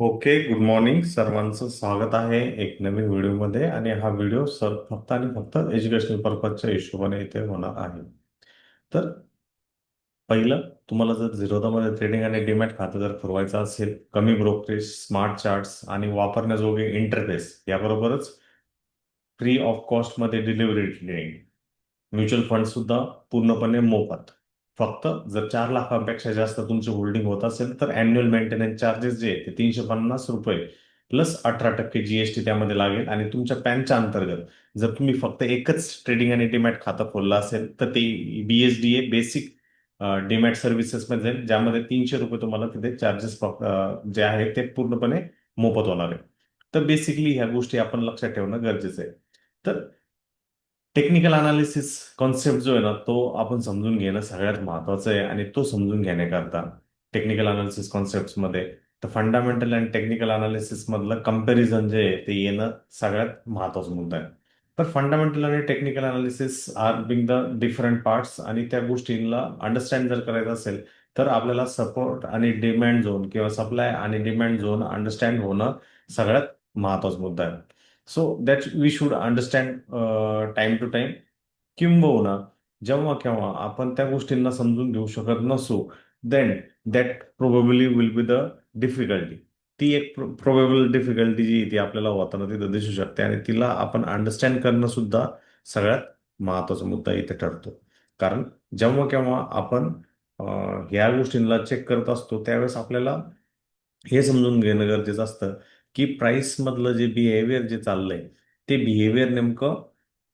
Okay, good morning सर्वांचं स्वागत आहे एक नवीन व्हिडिओमध्ये. आणि हा व्हिडिओ फक्त आणि फक्त एज्युकेशनल पर्पजच्या हिशोबाने इथे होणार आहे. तर पहिलं, तुम्हाला जर झिरोधामध्ये ट्रेडिंग आणि डीमॅट खातं जर खुलवायचं असेल, कमी ब्रोकरेज, स्मार्ट चार्ट्स आणि वापरण्याजोगे इंटरफेस याबरोबरच फ्री ऑफ कॉस्टमध्ये डिलिव्हरी ट्रेनिंग, म्युच्युअल फंड सुद्धा पूर्णपणे मोफत. फक्त जर 4 लाखांपेक्षा जास्त तुमची होल्डिंग होत असेल तर अॅन्युअल मेंटेनन्स चार्जेस जे आहे ते ₹350 प्लस 18% जीएसटी त्यामध्ये लागेल. आणि तुमच्या पॅनच्या अंतर्गत जर तुम्ही फक्त एकच ट्रेडिंग आणि डीमॅट खातं खोललं असेल तर ते BSDA बेसिक डीमॅट सर्व्हिसेस मध्ये जाईल, ज्यामध्ये ₹300 तुम्हाला तिथे चार्जेस जे आहेत ते पूर्णपणे मोफत होणार आहे. तर बेसिकली ह्या गोष्टी आपण लक्षात ठेवणं गरजेचं आहे. तर टेक्निकल अनालिसिस कॉन्सेप्ट जो आहे ना, तो आपण समजून घेणं सगळ्यात महत्वाचं आहे. आणि तो समजून घेण्याकरता टेक्निकल अनालिसिस कॉन्सेप्टमध्ये तर फंडामेंटल आणि टेक्निकल अनालिसिस मधलं कंपॅरिझन जे आहे ते येणं सगळ्यात महत्वाचा मुद्दा आहे. तर फंडामेंटल आणि technical analysis are being the different parts, आणि त्या गोष्टींना अंडरस्टँड जर करायचं असेल तर आपल्याला सपोर्ट आणि डिमांड झोन किंवा सप्लाय आणि डिमांड झोन अंडरस्टँड होणं सगळ्यात महत्वाचा मुद्दा आहे. So that we should understand time to time. किंबहुना जेव्हा केव्हा आपण त्या गोष्टींना समजून घेऊ शकत नसू, then that probably will be the difficulty. ती एक प्रोबेबल डिफिकल्टी जी आहे ती आपल्याला होताना तिथं दिसू शकते, आणि तिला आपण अंडरस्टँड करणं सुद्धा सगळ्यात महत्वाचा मुद्दा इथे ठरतो. कारण जेव्हा केव्हा आपण ह्या गोष्टींना चेक करत असतो त्यावेळेस आपल्याला हे समजून घेणं गरजेचं असतं की प्राइस मधलं जे बिहेवियर जे चाललंय ते बिहेवियर नेमकं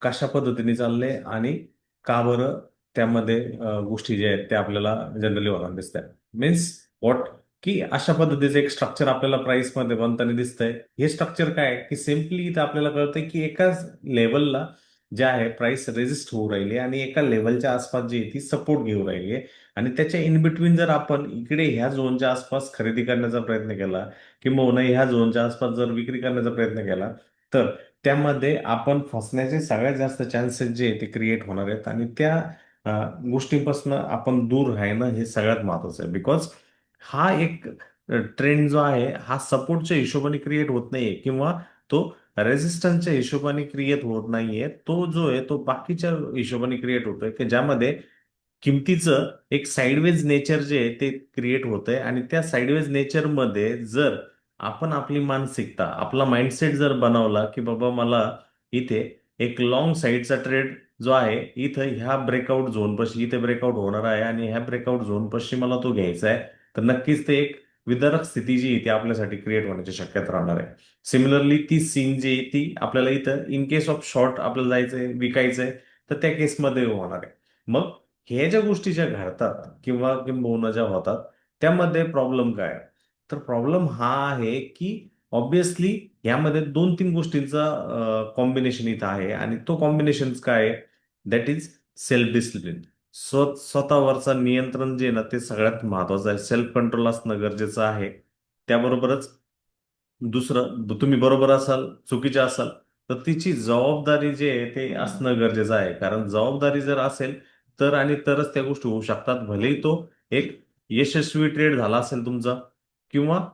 कशा पद्धतीने चाललंय, आणि का बरं त्यामध्ये गोष्टी ज्या आहेत त्या आपल्याला जनरली होताना दिसतात. मीन्स व्हॉट, की अशा पद्धतीचं एक स्ट्रक्चर आपल्याला प्राइस मध्ये बनताना दिसतंय. हे स्ट्रक्चर काय आहे की सिम्पली इथं आपल्याला कळतंय की एकाच लेवलला जे आहे प्राइस रेजिस्ट होऊ राहिली आणि एका लेवलच्या आसपास जी आहे ती सपोर्ट घेऊ राहिली आहे. आणि त्याच्या इन बिटवीन जर आपण इकडे ह्या झोनच्या आसपास खरेदी करण्याचा प्रयत्न केला किंवा ह्या झोनच्या आसपास जर विक्री करण्याचा प्रयत्न केला तर त्यामध्ये आपण फसण्याचे सगळ्यात जास्त चान्सेस जे आहे ते क्रिएट होणार आहेत. आणि त्या गोष्टींपासून आपण दूर राहणं हे सगळ्यात महत्वाचं आहे. बिकॉज हा एक ट्रेंड जो आहे हा सपोर्टच्या हिशोबाने क्रिएट होत नाहीये किंवा तो रेजिस्टन्सच्या हिशोबाने क्रिएट होत नाहीये. तो जो आहे तो बाकीच्या हिशोबाने क्रिएट होतोय की ज्यामध्ये किमतीचं एक साइडवेज नेचर जे आहे ते क्रिएट होतंय. आणि त्या साइडवेज नेचरमध्ये जर आपण आपली मानसिकता आपला माइंडसेट जर बनवला की बाबा मला इथे एक लॉंग साईडचा ट्रेड जो आहे इथं ह्या ब्रेकआउट झोन पाशी इथे ब्रेकआउट होणार आहे आणि ह्या ब्रेकआउट झोन पाशी मला तो घ्यायचा आहे, तर नक्कीच ते एक विदारक स्थिती जी आहे ती आपल्यासाठी क्रिएट होण्याची शक्यता राहणार आहे. सिमिलरली ती सीन जी आहे ती आपल्याला इथं इन केस ऑफ शॉर्ट आपल्याला जायचंय विकायचंय तर त्या केसमध्ये होणार आहे. मग हे ज्या गोष्टी ज्या घडतात किंवा किंबहुना ज्या होतात त्यामध्ये प्रॉब्लेम काय आहे? तर प्रॉब्लेम हा आहे की ऑब्विसली यामध्ये 2-3 गोष्टींचा कॉम्बिनेशन इथं आहे. आणि तो कॉम्बिनेशन काय आहे? That is self discipline. स्वतःवरचा नियंत्रण जे आहे ना ते सगळ्यात महत्वाचं आहे. सेल्फ कंट्रोल असणं गरजेचं आहे. त्याबरोबरच दुसरं, तुम्ही बरोबर असाल चुकीचे असाल तर तिची जबाबदारी जे आहे ते असणं गरजेचं आहे. कारण जबाबदारी जर असेल तर आणि तरच त्या गोष्टी होऊ शकतात. भलेही तो एक यशस्वी ट्रेड झाला असेल तुमचा किंवा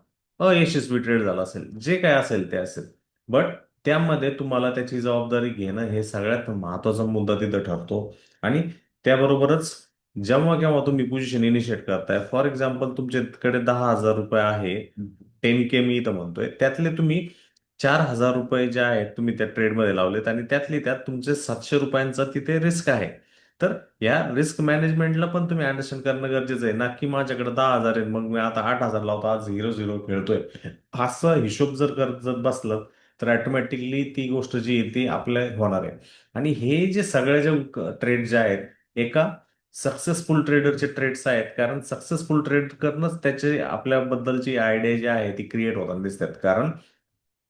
अयशस्वी ट्रेड झाला असेल, जे काय असेल ते असेल. बट त्यामध्ये तुम्हाला त्याची जबाबदारी घेणं हे सगळ्यात महत्वाचा मुद्दा तिथं ठरतो. आणि त्याबरोबरच जेव्हा केव्हा तुम्ही पोझिशन इनिशिएट करताय, फॉर एक्झाम्पल तुमच्याकडे ₹10,000 आहे, 10K मी इथं म्हणतोय, त्यातले तुम्ही ₹4,000 जे आहेत तुम्ही त्या ट्रेडमध्ये लावलेत आणि त्यातली त्यात तुमचे ₹700 तिथे रिस्क आहे. तर या रिस्क मॅनेजमेंटला पण तुम्ही अंडरस्टँड करणं गरजेचं आहे ना, की माझ्याकडे 10,000 आहे मग मी आता 8,000 लावतो, आज 0-0 खेळतोय. असं हिशोब जर करत जर बसलं तर ऑटोमॅटिकली ती गोष्ट जी आहे ती आपल्या होणार आहे. आणि हे जे सगळे जे ट्रेड जे आहेत एका सक्सेसफुल ट्रेडरचे ट्रेड्स आहेत. कारण सक्सेसफुल ट्रेड करणंच त्याचे आपल्याबद्दलची आयडिया जी आहे ती क्रिएट होताना दिसतात. कारण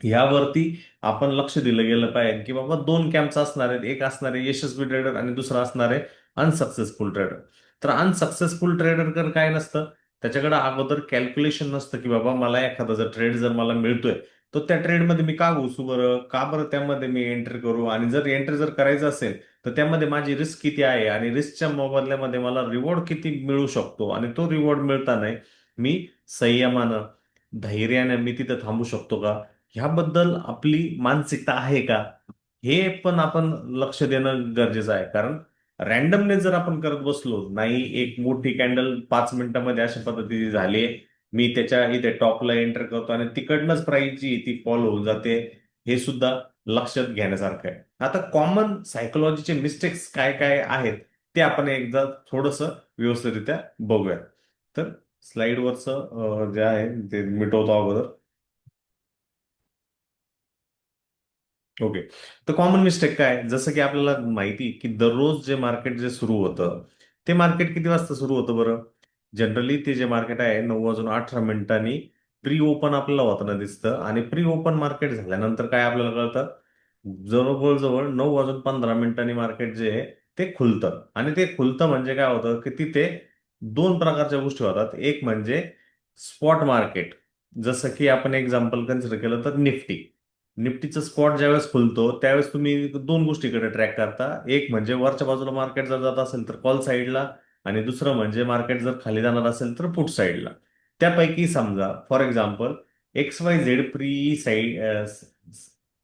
यावरती आपण लक्ष दिलं गेलं पाहिजे की बाबा दोन कॅम्प्स असणार आहेत. एक असणार आहे यशस्वी ट्रेडर आणि दुसरा असणार आहे अनसक्सेसफुल ट्रेडर. तर अनसक्सेसफुल ट्रेडर काय नसतं, त्याच्याकडे अगोदर कॅल्क्युलेशन नसतं की बाबा मला एखादा जर ट्रेड जर मला मिळतोय तर त्या ट्रेडमध्ये मी का घुसू बरं, का बरं त्यामध्ये मी एंट्री करू, आणि जर एंट्री जर करायचं असेल तर त्यामध्ये माझी रिस्क किती आहे आणि रिस्कच्या मोबदल्यामध्ये मला रिवॉर्ड किती मिळू शकतो, आणि तो रिवॉर्ड मिळताना मी संयमानं धैर्याने मी तिथं थांबू शकतो का, ह्याबद्दल आपली मानसिकता आहे का, हे पण आपण लक्ष देणं गरजेचं आहे. कारण रॅन्डमने जर आपण करत बसलो, नाही एक मोठी कॅन्डल 5 मिनिटामध्ये अशा पद्धतीने झाली, मी त्याच्या इथे टॉपला एंटर करतो आणि तिकडनंच प्राइस जी आहे ती फॉल होऊन जाते, हे सुद्धा लक्षात घेण्यासारखं आहे. आता कॉमन सायकोलॉजीचे मिस्टेक्स काय काय आहेत ते आपण एकदा थोडस व्यवस्थितरित्या बघूया. तर स्लाइडवरचं जे आहे ते मिटवतो अगोदर. ओके. तर कॉमन मिस्टेक काय आहे? जसं की आपल्याला माहिती की दररोज जे मार्केट जे सुरू होतं, ते मार्केट किती वाजता सुरू होतं बरं? जनरली ते जे मार्केट आहे 9:18 प्री ओपन आपल्याला होताना दिसतं, आणि प्री ओपन मार्केट झाल्यानंतर काय आपल्याला कळतं, जवळजवळ 9:15 मार्केट जे आहे ते खुलतं. आणि ते खुलतं म्हणजे काय होतं की तिथे दोन प्रकारच्या गोष्टी होतात. एक म्हणजे स्पॉट मार्केट, जसं की आपण एक्झाम्पल कन्सिडर केलं तर निफ्टी. निफ्टीचं स्पॉट ज्यावेळेस खुलतो त्यावेळेस तुम्ही दोन गोष्टीकडे ट्रॅक करता. एक म्हणजे वरच्या बाजूला मार्केट जर जात असेल तर कॉल साईडला, आणि दुसरं म्हणजे मार्केट जर खाली जाणार असेल तर पुट साईडला. त्यापैकी समजा for example XYZ pre side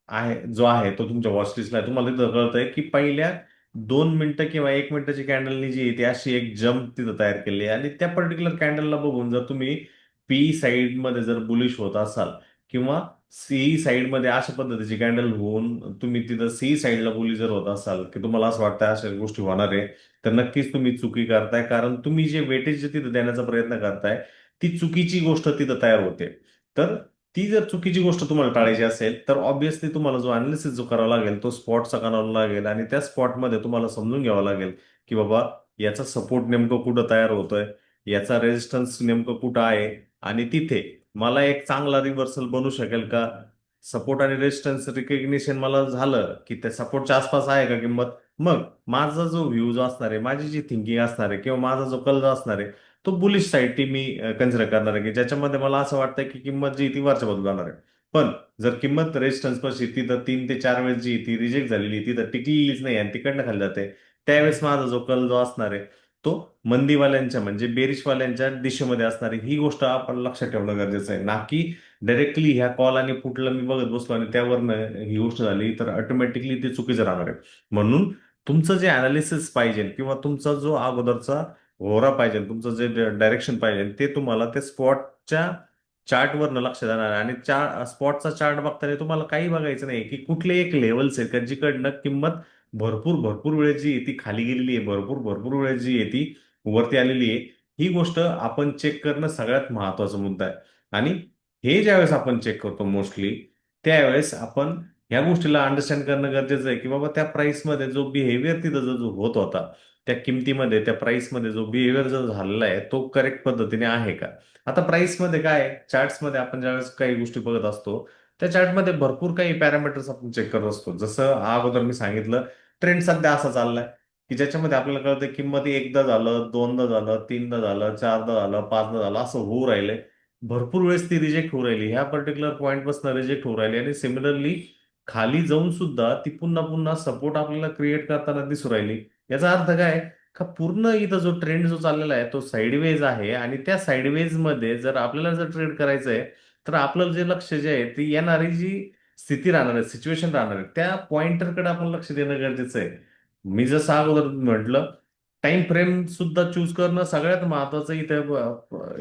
आहे, जो आहे तो तुमच्या वॉचलिस्टला आहे. तुम्हाला तिथं कळतंय की पहिल्या 2 मिनिटं किंवा 1 मिनिटाची कॅन्डलनी जी आहे ती अशी एक जम्प तिथं तयार केली आहे, आणि त्या पर्टिक्युलर कॅन्डलला बघून जर तुम्ही पी साईडमध्ये जर बुलिश होत असाल, किंवा सी साईडमध्ये अशा पद्धतीची कॅन्डल होऊन तुम्ही तिथं सी साईडला बुली जर होत असाल, की तुम्हाला असं वाटतं अशा गोष्टी होणार आहे, तर नक्कीच तुम्ही चुकी करताय. कारण तुम्ही जे वेटेज तिथं देण्याचा प्रयत्न करताय ती चुकीची गोष्ट तिथं तयार होते. तर ती जर चुकीची गोष्ट तुम्हाला टाळायची असेल तर ऑब्व्हियसली तुम्हाला जो अनालिसिस जो करावा लागेल तो स्पॉटचा करावा लागेल, आणि त्या स्पॉटमध्ये तुम्हाला समजून घ्यावं लागेल की बाबा याचा सपोर्ट नेमकं कुठं तयार होतोय, याचा रेजिस्टन्स नेमकं कुठं आहे, आणि तिथे मला एक चांगला रिव्हर्सल बनू शकेल का. सपोर्ट आणि रेजिस्टन्स रिकग्निशन मला झालं की त्या सपोर्टच्या आसपास आहे का किंमत, मग माझा जो व्ह्यू जो असणार आहे, माझी जी थिंकिंग असणार आहे, किंवा माझा जो कल जो असणार आहे, तो बुलिश साईड मी कन्सिडर करणार आहे, की ज्याच्यामध्ये मला असं वाटतं की किंमत जी आहे ती वरच्या बाजूला जाणार आहे. पण जर किंमत रेजिस्टन्स पाशी तिथं 3 ते 4 वेळेस जी आहे ती रिजेक्ट झालेली आहे, तिथं टिकलेलीच नाही आणि तिकडनं खाली जाते, त्यावेळेस माझा जो कल जो असणार आहे तो मंदीवाल्यांच्या म्हणजे बेरिशवाल्यांच्या दिशेमध्ये असणार आहे. ही गोष्ट आपण लक्षात ठेवणं गरजेचं आहे, ना की डायरेक्टली ह्या कॉल आणि पुटला मी बघत बसलो आणि त्यावरनं ही गोष्ट झाली तर ऑटोमॅटिकली ते चुकीचं राहणार आहे. म्हणून तुमचं जे अनालिसिस पाहिजे किंवा तुमचा जो अगोदरचा होरा पाहिजे, तुमचं जे डायरेक्शन पाहिजे, ते तुम्हाला त्या स्पॉटच्या चार्टवरनं लक्ष देणार आहे. आणि स्पॉटचा चार्ट बघताना तुम्हाला काही बघायचं नाही की कुठले एक लेवल्स आहेत का जिकडनं किंमत भरपूर भरपूर वेळ जी आहे ती खाली गेलेली आहे, भरपूर भरपूर वेळ जी आहे ती वरती आलेली आहे. ही गोष्ट आपण चेक करणं सगळ्यात महत्वाचा मुद्दा आहे. आणि हे ज्यावेळेस आपण चेक करतो मोस्टली, त्यावेळेस आपण ह्या गोष्टीला अंडरस्टँड करणं गरजेचं आहे की बाबा त्या प्राइसमध्ये जो बिहेवियर तिथं जो होत होता, त्या किमतीमध्ये त्या प्राइसमध्ये जो बिहेवियर जो झालेला आहे तो करेक्ट पद्धतीने आहे का. आता प्राइसमध्ये काय चार्ट्समध्ये आपण ज्यावेळेस काही गोष्टी बघत असतो, त्या चार्टमध्ये भरपूर काही पॅरामीटर्स आपण चेक करत असतो. जसं अगोदर मी सांगितलं, ट्रेंड सध्या असा चाललाय की ज्याच्यामध्ये आपल्याला कळतं किंमत एकदा झालं, दोनदा झालं, तीनदा झालं, चारदा झालं, पाचदा झालं, असं होऊ राहिलंय. भरपूर वेळेस ती रिजेक्ट होऊ राहिली, ह्या पर्टिक्युलर पॉईंटपासून रिजेक्ट होऊ राहिली, आणि सिमिलरली खाली जाऊन सुद्धा ती पुन्हा पुन्हा सपोर्ट आपल्याला क्रिएट करताना दिसू राहिली. याचा अर्थ काय का पूर्ण इथं जो ट्रेंड जो चाललेला आहे तो साईडवेज आहे, आणि त्या साईडवेज मध्ये जर आपल्याला जर ट्रेड करायचं आहे तर आपलं जे लक्ष जे आहे ती येणारी जी स्थिती राहणार आहे, सिच्युएशन राहणार आहे, त्या पॉइंटरकडे आपण लक्ष देणं गरजेचं आहे. मी जसं अगोदर म्हटलं, टाइम फ्रेम सुद्धा चूज करणं सगळ्यात महत्वाचं इथे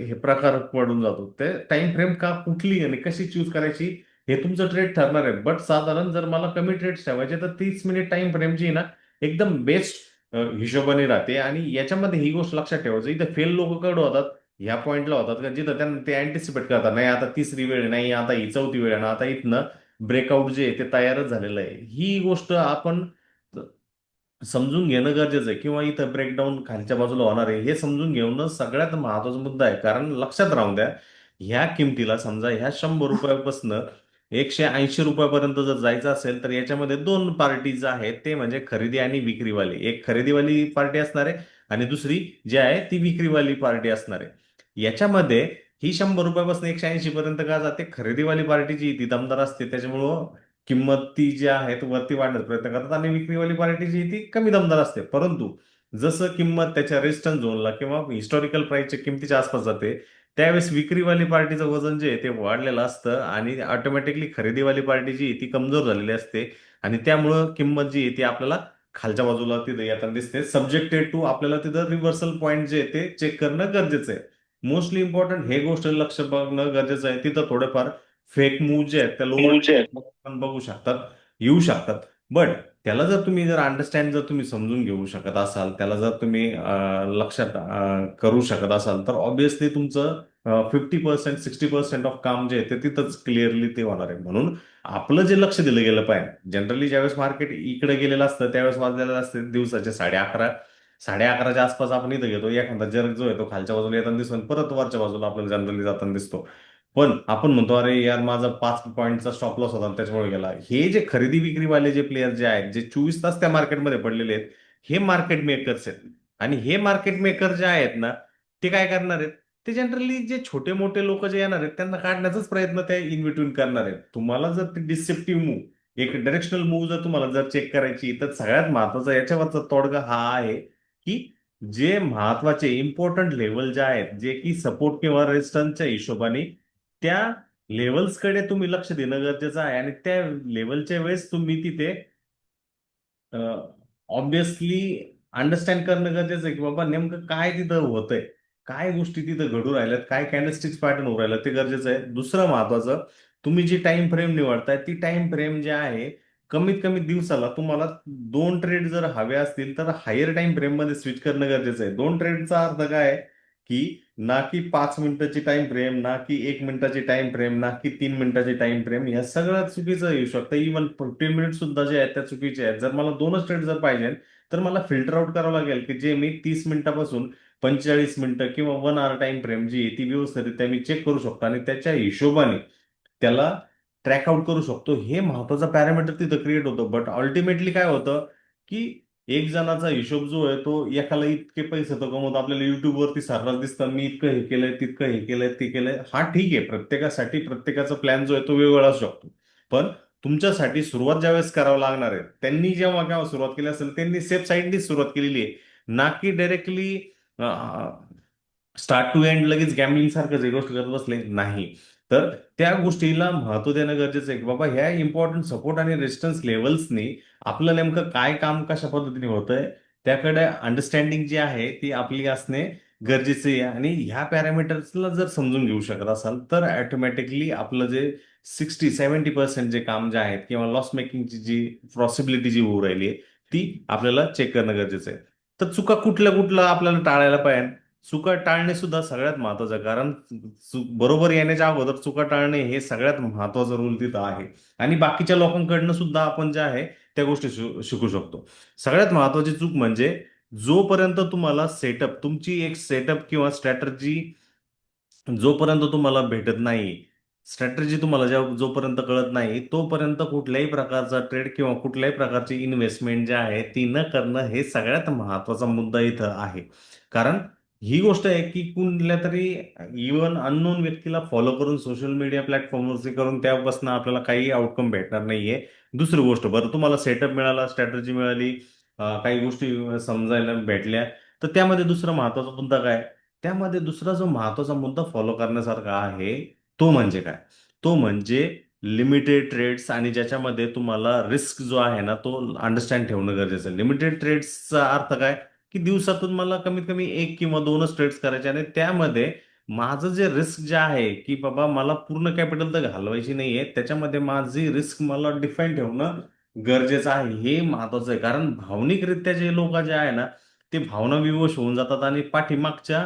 हे प्रकार पडून जातो. ते टाइम फ्रेम का कुठली आणि कशी चूज करायची हे तुमचं ट्रेड ठरणार आहे. बट साधारण जर मला कमी ट्रेड्स ठेवायचे तर 30 मिनिट टाइम फ्रेम जी आहे ना, एकदम बेस्ट हिशोबाने राहते. आणि याच्यामध्ये ही गोष्ट लक्षात ठेवायचं, इथं फेल लोक कडे होतात, ह्या पॉइंटला होतात का जिथं त्यांना ते अँटिसिपेट करतात, नाही आता तिसरी वेळ आहे, नाही आता ही चौथी वेळ आहे ना, आता इथनं ब्रेकआउट जे आहे ते तयारच झालेलं आहे. ही गोष्ट आपण समजून घेणं गरजेचं आहे, किंवा इथं ब्रेकडाऊन खालच्या बाजूला होणार आहे हे समजून घेणं सगळ्यात महत्वाचा मुद्दा आहे. कारण लक्षात राहून द्या, ह्या किमतीला समजा ह्या 100 रुपयापासून 180 रुपयापर्यंत जर जायचं असेल तर याच्यामध्ये दोन पार्टीज आहेत, ते म्हणजे खरेदी आणि विक्रीवाली. एक खरेदीवाली पार्टी असणार आहे आणि दुसरी जी आहे ती विक्रीवाली पार्टी असणार आहे. याच्यामध्ये ही 100 रुपयापासून 180 पर्यंत का जाते, खरेदीवाली पार्टी जी ती दमदार असते, त्याच्यामुळं किंमत ती जी आहे ती वरती वाढण्याचा प्रयत्न करतात, आणि विक्रीवाली पार्टी जी आहे ती कमी दमदार असते. परंतु जसं किंमत त्याच्या रेजिस्टन्स झोनला किंवा हिस्टॉरिकल प्राइसच्या किमतीच्या आसपास जाते, त्यावेळेस विक्रीवाली पार्टीचं वजन जे आहे ते वाढलेलं असतं आणि ऑटोमॅटिकली खरेदीवाली पार्टी जी आहे ती कमजोर झालेली असते आणि त्यामुळं किंमत जी आहे ती आपल्याला खालच्या बाजूला तिथे येताना दिसते. सब्जेक्टेड टू आपल्याला तिथं रिव्हर्सल पॉईंट जे आहे ते चेक करणं गरजेचं आहे. मोस्टली इम्पॉर्टंट हे गोष्ट लक्ष बघणं गरजेचं आहे. तिथं थोडेफार फेक मूव्ह जे आहेत त्या लोअर मूळचे आहेत. पण बघू शकतात, येऊ शकतात. बट त्याला जर तुम्ही जर अंडरस्टँड जर तुम्ही समजून घेऊ शकत असाल, त्याला जर तुम्ही लक्षात करू शकत असाल, तर ऑब्व्हियसली तुमचं 50% 60% ऑफ काम जे आहे ते तिथंच क्लिअरली ते होणार आहे. म्हणून आपलं जे लक्ष दिलं गेलं पाहिजे. जनरली ज्यावेळेस मार्केट इकडे गेलेलं असतं त्यावेळेस वाजलेलं असतं दिवसाचे 11:30. 11:30च्या आसपास आपण इथं घेतो, एखादा जर्क जो आहे तो खालच्या बाजूला येताना दिसतो आणि परत वरच्या बाजूला आपल्याला जनरली जाताना दिसतो. पण आपण म्हणतो अरे यार माझा 5 पॉईंटचा स्टॉप लॉस होता आणि त्याच्यामुळे गेला. हे जे खरेदी विक्रीवाले जे प्लेयर जे आहेत, जे 24 तास त्या मार्केटमध्ये पडलेले आहेत, हे मार्केट मेकर्स आहेत. आणि हे मार्केट मेकर जे आहेत ना, ते काय करणार आहेत? ते जनरली जे छोटे मोठे लोक जे येणार आहेत त्यांना काढण्याचाच प्रयत्न ते इन बिटवीन करणार आहेत. तुम्हाला जर ते डिसेप्टिव्ह मूव्ह, एक डायरेक्शनल मूव्ह जर तुम्हाला जर चेक करायची, तर सगळ्यात महत्वाचा याच्यावरचा तोडगा हा आहे की जे महत्वाचे इम्पॉर्टंट लेवल जे आहेत, जे की सपोर्ट किंवा रेजिस्टन्सच्या हिशोबाने त्या लेवल्सकडे तुम्ही लक्ष देणं गरजेचं आहे आणि त्या लेवलच्या वेळेस तुम्ही तिथे ऑब्विसली अंडरस्टँड करणं गरजेचं आहे की बाबा नेमकं काय तिथं होतंय, काय गोष्टी तिथं घडून राहिल्यात, काय कॅन्डलस्टिक्स पॅटर्न होऊ राहिलं ते गरजेचं आहे. दुसरं महत्वाचं, तुम्ही जी टाइम फ्रेम निवडताय ती टाइम फ्रेम जी आहे, कमीत कमी दिवसाला तुम्हाला 2 ट्रेड जर हवे असतील तर हायर टाइम फ्रेम मध्ये स्विच करणं गरजेचं आहे. 2 ट्रेडचा अर्थ काय आहे की ना की 5 मिनिटाची टाइम फ्रेम, ना की 1 मिनिटाची टाइम फ्रेम, ना की 3 मिनिटाची टाइम फ्रेम, या सगळं चुकीचं येऊ शकतं. इव्हन 15 मिनिट सुद्धा जे आहेत त्या चुकीचे आहेत. जर मला 2च ट्रेड जर पाहिजे तर मला फिल्टर आउट करावं लागेल की जे मी 30 मिनिटापासून 45 मिनिटं किंवा 1 आवर टाइम फ्रेम जी आहे ती व्यवस्थितरित्या मी चेक करू शकतो आणि त्याच्या हिशोबाने त्याला ट्रॅक आउट करू शकतो. हे महत्वाचा पॅरामीटर तिथं क्रिएट होतं. बट अल्टिमेटली काय होतं की एक जणाचा हिशोब जो आहे तो एकाला इतके पैसे तो कमवतो, आपल्याला युट्यूब वरती सर्रास दिसतं मी इतकं हे केलंय, तितकं हे केलंय, ते केलंय. हा ठीक आहे, प्रत्येकासाठी प्रत्येकाचा प्लॅन जो आहे तो वेगवेगळा असू शकतो. पण तुमच्यासाठी सुरुवात ज्यावेळेस करावं लागणार आहे, त्यांनी जेव्हा केव्हा सुरुवात केली असेल त्यांनी सेफ साईडनी सुरुवात केलेली आहे, ना की डायरेक्टली स्टार्ट टू एंड लगेच गॅमलिंग सारखं जे गोष्ट करत बसले नाही. तर त्या गोष्टीला महत्व देणं गरजेचं आहे की बाबा ह्या इम्पॉर्टंट सपोर्ट आणि रेजिस्टन्स लेवल्सनी आपलं नेमकं काय काम कशा पद्धतीने होतंय त्याकडे अंडरस्टँडिंग जी आहे ती आपली असणे गरजेचे आहे. आणि ह्या पॅरामीटर्सला जर समजून घेऊ शकत असाल तर ऑटोमॅटिकली आपलं जे 60-70% जे काम जे आहेत किंवा लॉस मेकिंगची जी पॉसिबिलिटी जी होऊ राहिली आहे ती आपल्याला चेक करणं गरजेचं आहे. तर चुका कुठल्या कुठल्या आपल्याला टाळायला पाहिजे. चुका टाळणे सुद्धा सगळ्यात महत्वाचं आहे, कारण बरोबर येण्याच्या अगोदर चुका टाळणे हे सगळ्यात महत्वाचं रूल तिथं आहे. आणि बाकीच्या लोकांकडनं सुद्धा आपण जे आहे त्या गोष्टी शिकू शकतो. सगळ्यात महत्वाची चूक म्हणजे जोपर्यंत तुम्हाला सेटअप, तुमची एक सेटअप किंवा स्ट्रॅटर्जी जोपर्यंत तुम्हाला भेटत नाही, स्ट्रॅटर्जी तुम्हाला जोपर्यंत कळत नाही, तोपर्यंत कुठल्याही प्रकारचा ट्रेड किंवा कुठल्याही प्रकारची इन्व्हेस्टमेंट जी आहे ती न करणं हे सगळ्यात महत्वाचा मुद्दा इथं आहे. कारण ही गोष्ट आहे की कुठल्या तरी इव्हन अननोन व्यक्तीला फॉलो करून सोशल मीडिया प्लॅटफॉर्मवरती करून त्यापासून आपल्याला काही आउटकम भेटणार नाहीये. दुसरी गोष्ट, बरं तुम्हाला सेटअप मिळाला, स्ट्रॅटर्जी मिळाली, काही गोष्टी समजायला भेटल्या, तर त्यामध्ये दुसरा महत्वाचा मुद्दा काय? त्यामध्ये दुसरा जो महत्वाचा मुद्दा फॉलो करण्यासारखा आहे तो म्हणजे काय? तो म्हणजे लिमिटेड ट्रेड्स, आणि ज्याच्यामध्ये तुम्हाला रिस्क जो आहे ना तो अंडरस्टँड ठेवणं गरजेचं आहे. लिमिटेड ट्रेड्सचा अर्थ काय? की दिवसातून मला कमीत कमी 1 किंवा 2च ट्रेड्स करायचे आणि त्यामध्ये माझं जे रिस्क जे आहे की बाबा मला पूर्ण कॅपिटल तर घालवायची नाहीये, त्याच्यामध्ये माझी रिस्क मला डिफाईन ठेवणं गरजेचं आहे. हे महत्वाचं आहे, कारण भावनिकरित्या जे लोक जे आहे ना ते भावना विवश होऊन जातात आणि पाठीमागच्या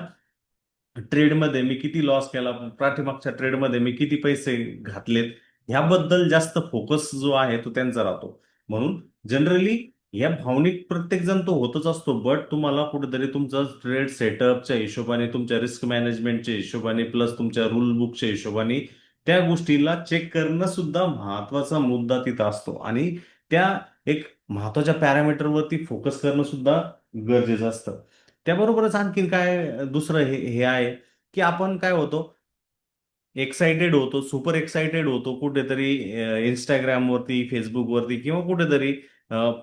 ट्रेडमध्ये मी किती लॉस केला, पाठीमागच्या ट्रेडमध्ये मी किती पैसे घातलेत, ह्याबद्दल जास्त फोकस जो आहे तो त्यांचा राहतो. म्हणून जनरली या भावनिक प्रत्येक जण तो होतच असतो, बट तुम्हाला कुठेतरी तुमचं ट्रेड सेटअपच्या हिशोबाने, तुमच्या रिस्क मॅनेजमेंटच्या हिशोबाने, प्लस तुमच्या रूल बुकच्या हिशोबाने त्या गोष्टीला चेक करणं सुद्धा महत्वाचा मुद्दा तिथं असतो आणि त्या एक महत्वाच्या पॅरामीटरवरती फोकस करणं सुद्धा गरजेचं असतं. त्याबरोबरच आणखीन काय दुसरं हे हे आहे की आपण काय होतो, एक्साइटेड होतो, सुपर एक्साइटेड होतो कुठेतरी इंस्टाग्रामवरती, फेसबुकवरती किंवा कुठेतरी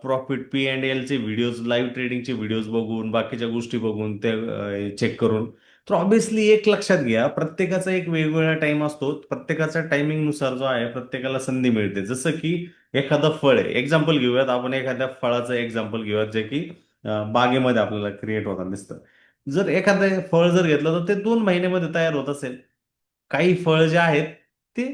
प्रॉफिट P&L चे व्हिडिओज, लाईव्ह ट्रेडिंगचे व्हिडिओज बघून, बाकीच्या गोष्टी बघून, ते चेक करून. तर ऑब्व्हियसली एक लक्षात घ्या, प्रत्येकाचा एक वेगवेगळा टाइम असतो. प्रत्येकाच्या टायमिंग नुसार जो आहे प्रत्येकाला संधी मिळते. जसं की एखादं फळ आहे, एक्झाम्पल घेऊयात आपण, एखाद्या फळाचं एक्झाम्पल घेऊयात जे की बागेमध्ये आपल्याला क्रिएट होताना दिसतं. जर एखादं फळ जर घेतलं तर ते 2 महिन्यामध्ये तयार होत असेल. काही फळ जे आहेत ते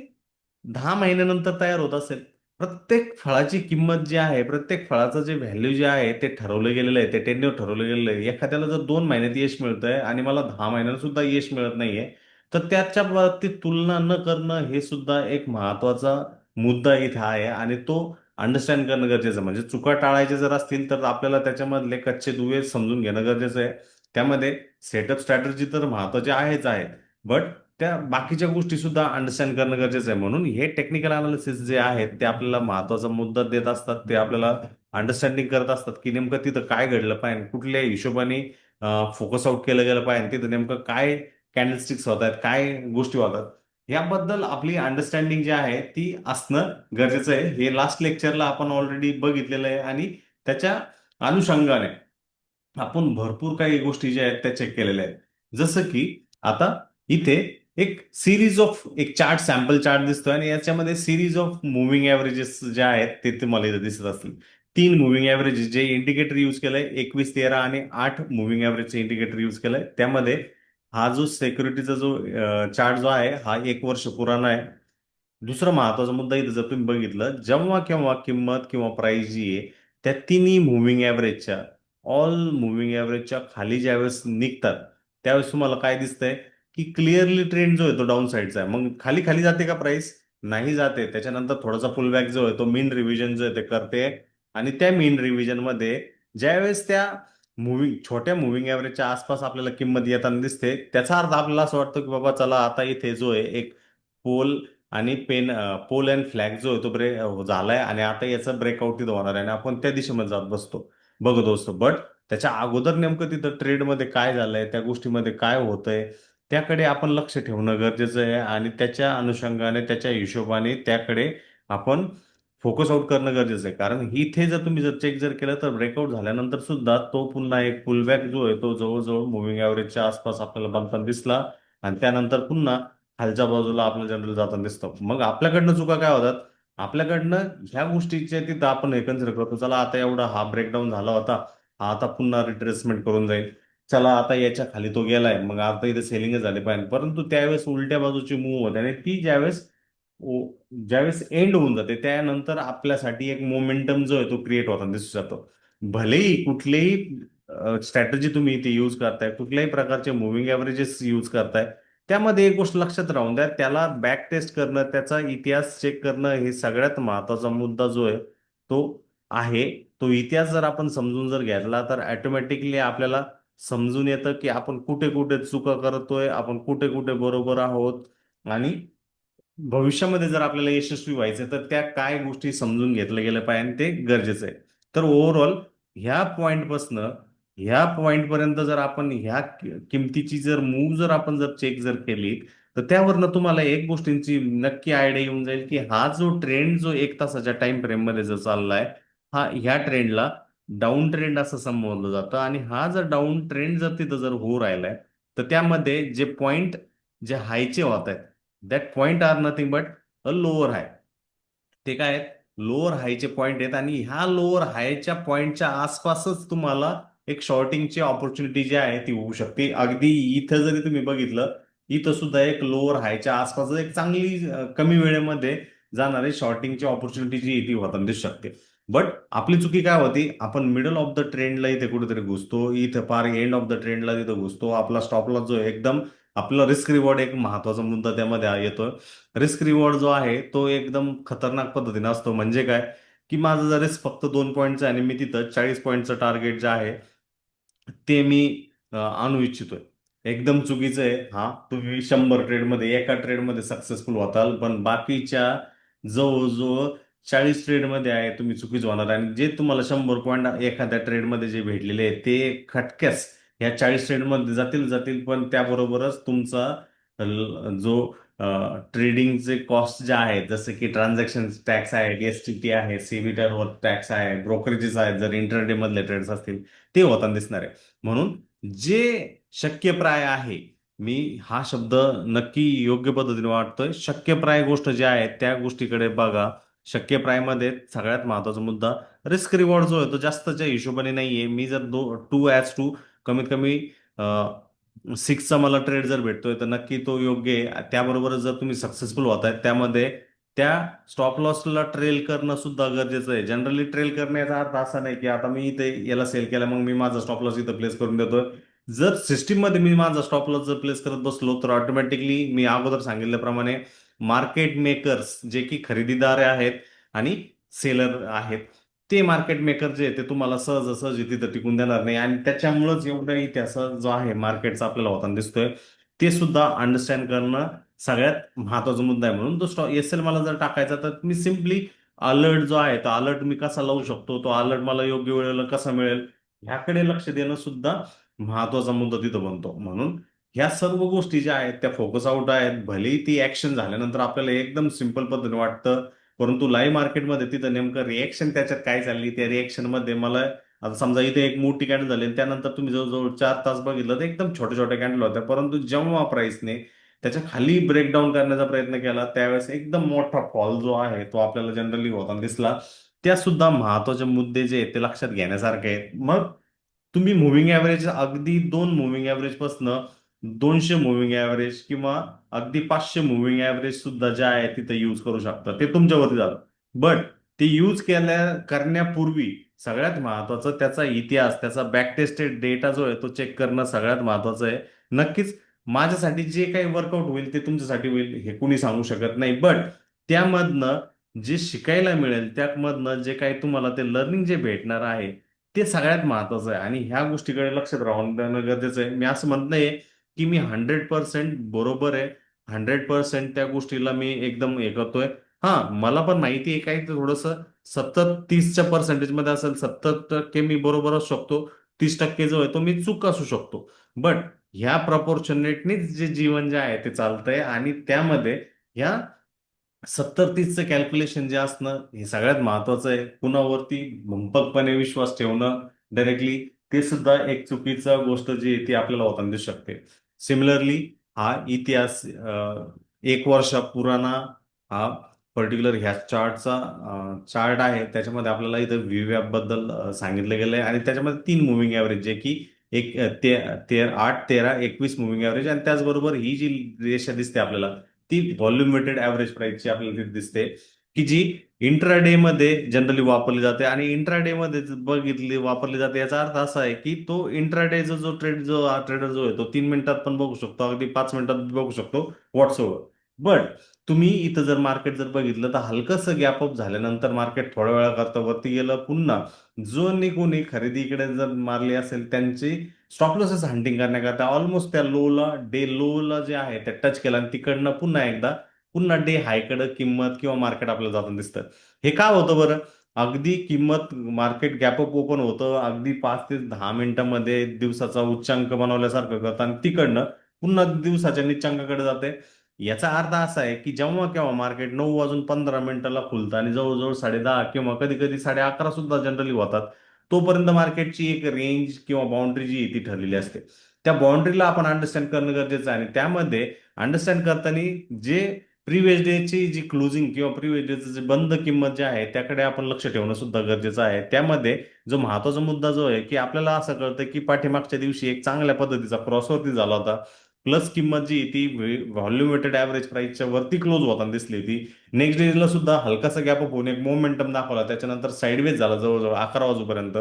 10 महिन्यानंतर तयार होत असेल. प्रत्येक फळाची किंमत जी आहे, प्रत्येक फळाचं जे व्हॅल्यू जे आहे ते ठरवलं गेलेलं आहे, ते टेन्युअर ठरवलं गेलेलं आहे. एखाद्याला जर 2 महिन्यात यश मिळतंय आणि मला 10 महिन्यात सुद्धा यश मिळत नाहीये, तर त्याच्या बाबतीत तुलना न करणं हे सुद्धा एक महत्वाचा मुद्दा इथे आहे आणि तो अंडरस्टँड करणं गरजेचं आहे. म्हणजे चुका टाळायच्या जर असतील तर आपल्याला त्याच्यामधले कच्चे दुवे समजून घेणं गरजेचं आहे. त्यामध्ये सेटअप स्ट्रॅटेजी तर महत्वाची आहेच आहे, बट त्या बाकीच्या गोष्टी सुद्धा अंडरस्टँड करणं गरजेचं आहे. म्हणून हे टेक्निकल अनालिसिस जे आहेत ते आपल्याला महत्वाचा मुद्दा देत असतात. ते आपल्याला अंडरस्टँडिंग करत असतात की नेमकं तिथं काय घडलं पाहिजे, कुठल्या हिशोबाने फोकस आउट केलं गेलं पाहिजे, तिथं नेमकं काय कॅन्डलस्टिक्स होत आहेत, काय गोष्टी होतात, याबद्दल आपली अंडरस्टँडिंग जी आहे ती असणं गरजेचं आहे. हे लास्ट लेक्चरला आपण ऑलरेडी बघितलेलं आहे आणि त्याच्या अनुषंगाने आपण भरपूर काही गोष्टी ज्या आहेत त्या चेक केलेल्या आहेत. जसं की आता इथे एक सिरीज ऑफ एक चार्ट, सॅम्पल चार्ट दिसतोय आणि याच्यामध्ये सिरीज ऑफ मुव्हिंग एव्हरेजेस जे आहेत ते तुम्हाला इथे दिसत असतील. 3 मुव्हिंग एव्हरेज जे इंडिकेटर यूज केलंय, 21, 13 आणि 8 मुव्हिंग एव्हरेजचे इंडिकेटर यूज केलंय. त्यामध्ये हा जो सिक्युरिटीचा जो चार्ट जो आहे हा 1 वर्ष पुराणा आहे. दुसरा महत्वाचा मुद्दा इथं जर तुम्ही बघितलं, जेव्हा केव्हा किंमत किंवा प्राइस जी आहे त्या तिन्ही मुव्हिंग एव्हरेजच्या, ऑल मुव्हिंग एव्हरेजच्या खाली ज्यावेळेस निघतात त्यावेळेस तुम्हाला काय दिसतंय की क्लिअरली ट्रेंड जो आहे तो डाऊन साईडचा आहे. मग खाली खाली जाते का प्राइस? नाही जाते. त्याच्यानंतर थोडासा पुलबॅक जो आहे तो मीन रिव्हिजन जो आहे ते करते आणि त्या मीन रिव्हिजन मध्ये ज्यावेळेस त्या छोट्या मुव्हिंग एव्हरेजच्या आसपास आपल्याला किंमत येताना दिसते, त्याचा अर्थ आपल्याला असं वाटतं की बाबा चला आता इथे जो आहे एक पोल आणि पोल अँड फ्लॅग जो आहे तो ब्रेक झालाय आणि आता याचं ब्रेकआउट तिथं होणार आहे आणि आपण त्या दिशेमध्ये जात बसतो, बघत असतो. बट त्याच्या अगोदर नेमकं तिथं ट्रेडमध्ये काय झालंय, त्या गोष्टीमध्ये काय होतंय, त्याकडे आपण लक्ष ठेवणं गरजेचं आहे आणि त्याच्या अनुषंगाने त्याच्या हिशोबाने त्याकडे आपण फोकस आउट करणं गरजेचं आहे. कारण इथे जर तुम्ही जर चेक जर केलं तर ब्रेकआउट झाल्यानंतर सुद्धा तो पुन्हा एक पुलबॅक जो आहे तो जवळजवळ मुव्हिंग एव्हरेजच्या आसपास आपल्याला बनताना दिसला आणि त्यानंतर पुन्हा खालच्या बाजूला आपलं जनरल जाताना दिसतं. मग आपल्याकडनं चुका काय होतात? आपल्याकडनं ह्या गोष्टीच्या तिथं आपण हे कन्सिडर करतो, चला आता एवढा हा ब्रेकडाऊन झाला होता, हा आता पुन्हा रिट्रेसमेंट करून जाईल, चला आता याच्या खाली तो गेलाय, मग आता इथे सेलिंगच झाली पाहिजे. परंतु त्यावेळेस उलट्या बाजूची मूव्ह होते आणि ती ज्यावेळेस एंड होऊन जाते त्यानंतर आपल्यासाठी एक मोमेंटम जो आहे तो क्रिएट होताना दिसू जातो. भलेही कुठलेही स्ट्रॅटेजी तुम्ही इथे यूज करताय, कुठल्याही प्रकारचे मुव्हिंग एव्हरेजेस यूज करताय, त्यामध्ये एक गोष्ट लक्षात राहून द्या, त्याला बॅक टेस्ट करणं, त्याचा इतिहास चेक करणं हे सगळ्यात महत्वाचा मुद्दा जो आहे तो आहे. तो इतिहास जर आपण समजून जर घेतला तर ऑटोमॅटिकली आपल्याला समजून येतं की आपण कुठे कुठे चुका करतोय, आपण कुठे कुठे बरोबर आहोत आणि भविष्यामध्ये जर आपल्याला यशस्वी व्हायचं तर त्या काय गोष्टी समजून घेतल्या गेल्या पाहिजे आणि ते गरजेचं आहे. तर ओव्हरऑल ह्या पॉइंटपासनं ह्या पॉइंट पर्यंत जर आपण ह्या किमतीची जर मूव जर आपण जर चेक जर केली तर त्यावरनं तुम्हाला एक गोष्टींची नक्की आयडिया येऊन जाईल की हा जो ट्रेंड जो 1 तासाच्या टाइम फ्रेम मध्ये जर चाललाय, हा ह्या ट्रेंडला डाऊन ट्रेंड असं संबोधलं जातं आणि हा जर डाऊन ट्रेंड जर तिथं जर होऊ राहिलाय तर त्यामध्ये जे पॉइंट जे हायचे होत आहेत, that point are nothing but a lower high. ते काय आहेत? लोअर हायचे पॉइंट आहेत आणि ह्या लोअर हायच्या पॉइंटच्या आसपासच तुम्हाला एक शॉर्टिंगची ऑपॉर्च्युनिटी जी आहे ती होऊ शकते. अगदी इथं जरी तुम्ही बघितलं, इथं सुद्धा एक लोअर हायच्या आसपास एक चांगली कमी वेळेमध्ये जाणारी शॉर्टिंगची ऑपॉर्च्युनिटी जी आहे ती होताना दिसू शकते. बट आपली चुकी काय होती? आपण मिडल ऑफ द ट्रेंडला इथे कुठेतरी घुसतो, इथं पार एंड ऑफ द ट्रेंडला तिथं घुसतो. आपला स्टॉप लॉस जो आहे एकदम, आपला रिस्क रिवॉर्ड एक महत्वाचा मुद्दा त्यामध्ये येतो. रिस्क रिवॉर्ड जो आहे तो एकदम खतरनाक पद्धतीने असतो. म्हणजे काय की माझं जर रिस्क फक्त 2 पॉईंटचं आहे आणि मी तिथं 40 पॉईंटचं टार्गेट जे आहे ते मी आणू इच्छितोय. एकदम चुकीचं आहे. हा, तुम्ही 100 ट्रेडमध्ये एका ट्रेडमध्ये सक्सेसफुल होताल, पण बाकीच्या जवळजवळ 40 ट्रेडमध्ये आहे तुम्ही चुकीचं होणार आणि जे तुम्हाला 100 पॉईंट एखाद्या ट्रेडमध्ये जे भेटलेले आहेत ते खटक्यास ह्या 40 ट्रेडमध्ये जातील जातील, पण त्याबरोबरच तुमचा जो ट्रेडिंगचे कॉस्ट जे आहेत जसे की ट्रान्झॅक्शन टॅक्स आहे, एसटीटी आहे, सीबीटीवर टॅक्स आहे, ब्रोकरेजेस आहेत, जर इंटरडे मधले ट्रेड्स असतील ते होताना दिसणार आहे. म्हणून जे शक्यप्राय आहे मी हा शब्द नक्की योग्य पद्धतीने वाटतोय. शक्यप्राय गोष्ट ज्या आहेत त्या गोष्टीकडे बघा. शक्यप्रायमध्ये सगळ्यात महत्वाचा मुद्दा रिस्क रिवॉर्ड जो आहे तो जास्तच्या हिशोबाने नाहीये. मी जर 2:2 कमीत कमी 6चा मला ट्रेड जर भेटतोय तर नक्की तो योग्य आहे. त्याबरोबरच जर तुम्ही सक्सेसफुल होताय त्यामध्ये त्या स्टॉप लॉसला ट्रेल करणं सुद्धा गरजेचं आहे. जनरली ट्रेल करण्याचा अर्थ असा नाही की आता मी इथे याला सेल केला मग मी माझा स्टॉप लॉस इथं प्लेस करून देतोय. जर सिस्टीम मध्ये मी माझा स्टॉप लॉस जर प्लेस करत बसलो तर ऑटोमॅटिकली मी अगोदर सांगितल्याप्रमाणे मार्केट मेकर्स जे की खरेदीदार आहेत आणि सेलर आहेत, ते मार्केट मेकर जे आहे ते तुम्हाला सहजासहजी तिथं टिकून देणार नाही. आणि त्याच्यामुळेच एवढा इतिहास जो आहे मार्केटचा आपल्याला होताना दिसतोय ते सुद्धा अंडरस्टँड करणं सगळ्यात महत्वाचा मुद्दा आहे. म्हणून तो स्टॉक एस एल मला जर टाकायचा तर मी सिम्पली अलर्ट जो आहे तो अलर्ट मी कसा लावू शकतो, तो अलर्ट मला योग्य वेळेला कसा मिळेल ह्याकडे लक्ष देणं सुद्धा महत्वाचा मुद्दा तिथं बनतो. म्हणून ह्या सर्व गोष्टी ज्या आहेत त्या फोकस आउट आहेत. भलेही ती ऍक्शन झाल्यानंतर आपल्याला एकदम सिंपल पद्धतीने वाटतं, परंतु लाईव्ह मार्केटमध्ये तिथं नेमकं रिएक्शन त्याच्यात काय चालली, त्या रिएक्शन मध्ये मला आता समजा इथे एक मोठी कॅन्डल झाली आणि त्यानंतर तुम्ही जवळजवळ 4 तास बघितलं तर एकदम छोट्या छोट्या कॅन्डल होत्या, परंतु जेव्हा प्राइसने त्याच्या खाली ब्रेकडाऊन करण्याचा प्रयत्न केला त्यावेळेस एकदम मोठा फॉल जो आहे तो आपल्याला जनरली होताना दिसला. त्या सुद्धा महत्वाचे मुद्दे जे आहेत ते लक्षात घेण्यासारखे आहेत. मग तुम्ही मुव्हिंग ॲव्हरेज अगदी 2 मुव्हिंग ॲव्हरेज पासनं 200 मुव्हिंग ॲव्हरेज किंवा अगदी 500 मुव्हिंग ॲव्हरेज सुद्धा जे आहे तिथे यूज करू शकता, ते तुमच्यावरती झालं. बट ते यूज करण्यापूर्वी सगळ्यात महत्वाचं त्याचा इतिहास, त्याचा बॅक टेस्टेड डेटा जो आहे तो चेक करणं सगळ्यात महत्वाचं आहे. नक्कीच माझ्यासाठी जे काही वर्कआउट होईल ते तुमच्यासाठी होईल हे कुणी सांगू शकत नाही. बट त्यामधनं जे शिकायला मिळेल, त्यामधनं जे काही तुम्हाला ते लर्निंग जे भेटणार आहे ते सगळ्यात महत्वाचं आहे. आणि ह्या गोष्टीकडे लक्ष राहून देणं गरजेचं आहे. मी असं म्हणत नाहीये की मी 100% बरोबर आहे, 100% त्या गोष्टीला मी एकदम हे करतोय. हा, मला पण माहिती आहे काही थोडस 70-30च्या पर्सेंटेज मध्ये असेल, 70% मी बरोबर असू शकतो, 30% जो आहे तो मी चूक असू शकतो. बट ह्या प्रपोर्शनेटनीच जे जीवन जे आहे ते चालतंय आणि त्यामध्ये ह्या 70-30चं कॅल्क्युलेशन जे असणं हे सगळ्यात महत्वाचं आहे. कुणावरती भंपकपणे विश्वास ठेवणं डायरेक्टली ते सुद्धा एक चुकीचा गोष्ट जी आहे ती आपल्याला होताना दिसू शकते. सिमिलरली हा इतिहास 1 वर्ष पुराणा हा पर्टिक्युलर ह्या चार्टचा चार्ट आहे. त्याच्यामध्ये आपल्याला इथं व्हीवॅप बद्दल सांगितलं गेलंय आणि त्याच्यामध्ये 3 मुव्हिंग ॲव्हरेज जे की एक 8, 13, 21 मुव्हिंग ॲव्हरेज आणि त्याचबरोबर ही जी रेषा दिसते आपल्याला ती व्हॉल्यूम वेटेड ॲव्हरेज प्राइसची आपल्याला तिथे दिसते, की जी इंट्राडे मध्ये जनरली वापरली जाते. आणि इंट्राडे मध्ये वापरली जाते याचा अर्थ असा आहे की तो इंट्राडेचा जो ट्रेडर जो आहे तो 3 मिनिटात पण बघू शकतो, अगदी 5 मिनिटात बघू शकतो व्हॉट्सओव्हर. बट तुम्ही इथं जर मार्केट जर बघितलं तर हलकंसं गॅप अप झाल्यानंतर मार्केट थोड्या वेळा करता वरती गेलं, पुन्हा जो कोणी खरेदीकडे जर मारली असेल त्यांची स्टॉप लॉसेस हंटिंग करण्याकरता ऑलमोस्ट त्या डे लोला जे आहे त्या टच केला आणि तिकडनं पुन्हा डे हायकडे किंमत किंवा मार्केट आपल्याला जाताना दिसतं. हे का होतं बरं? अगदी किंमत मार्केट गॅपअप ओपन होतं, अगदी 5 ते 10 मिनिटांमध्ये दिवसाचा उच्चांक बनवल्यासारखं करतं आणि तिकडनं पुन्हा दिवसाच्या निच्चांकाकडे जाते. याचा अर्थ असा आहे की जेव्हा केव्हा मार्केट 9:15 खुलतं आणि जवळजवळ 10:30 किंवा कधी कधी 11:30 सुद्धा जनरली होतात, तोपर्यंत मार्केटची एक रेंज किंवा बाउंड्री जी आहे ती ठरलेली असते. त्या बाउंड्रीला आपण अंडरस्टँड करणं गरजेचं आहे आणि त्यामध्ये अंडरस्टँड करताना जे प्रिव्हियस डेची जी क्लोजिंग किंवा प्रिव्हियस डेचं जे बंद किंमत जी आहे त्याकडे आपण लक्ष ठेवणं सुद्धा गरजेचं आहे. त्यामध्ये जो महत्वाचा मुद्दा जो आहे की आपल्याला असं कळतं की पाठीमागच्या दिवशी एक चांगल्या पद्धतीचा क्रॉसवरती झाला होता, प्लस किंमत जी आहे ती व्हॉल्यूम वेटेड ॲव्हरेज प्राइसच्या वरती क्लोज होताना दिसली होती. नेक्स्ट डेला सुद्धा हलकासा गॅप अप होऊन एक मोमेंटम दाखवला, त्याच्यानंतर साईडवेज झाला जवळजवळ 11 वाजेपर्यंत.